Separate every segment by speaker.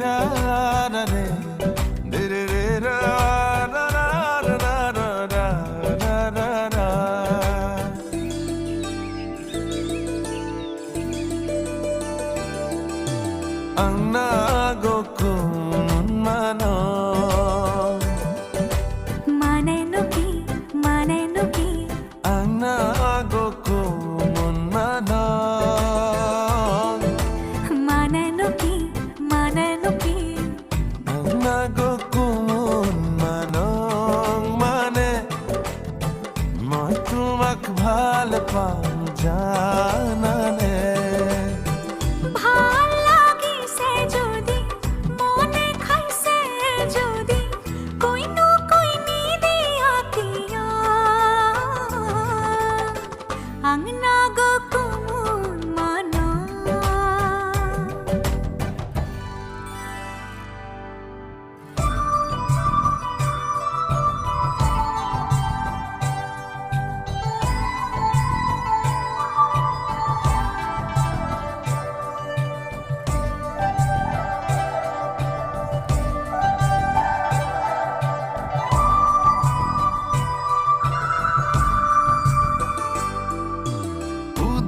Speaker 1: रा रा रे रे रे रे रा रा रा रा रा रा रा रा रा Angna gokun mano
Speaker 2: mane nuki
Speaker 1: Angna gokun mano
Speaker 2: mane nuki
Speaker 1: Angna gokun mano mane moi tumak bhal pao janane
Speaker 2: Angna gokun mano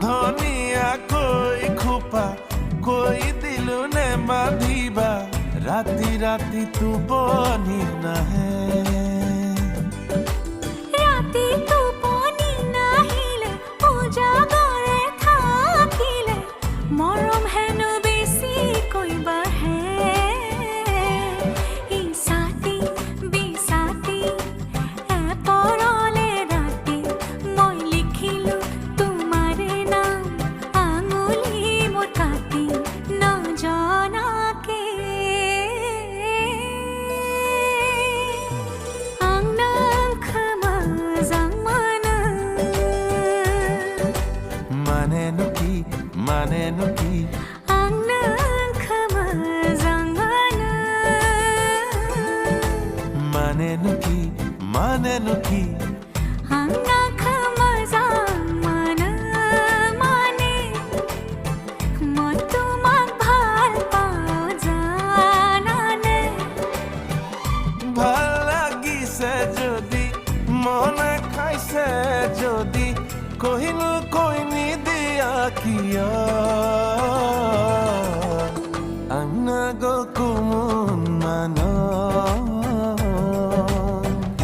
Speaker 1: धनिया कोई खुपा कोई दिलु ने बांधिबा राती राती तू बनी ना है
Speaker 2: राती तू बनी नाहिले पूजा करे थाकिले मरम हेनु बेसी कोई बाहे इसाती बिसाती ए परले राती মই লিখিলো तुम्हारे नाम आंगुली मोर काटी न जानाके आंगना खमा जामाना
Speaker 1: माने नुकी
Speaker 2: आंगना खमा जामाना
Speaker 1: माने नुकी
Speaker 2: आंगना खमा जामाना माने মই তোমাক ভাল পাওঁ জানানে
Speaker 1: ভাল লাগিছে যদি মনে খাইছে যদি কহিনো কইনি দিয়া কিয় Angna gokun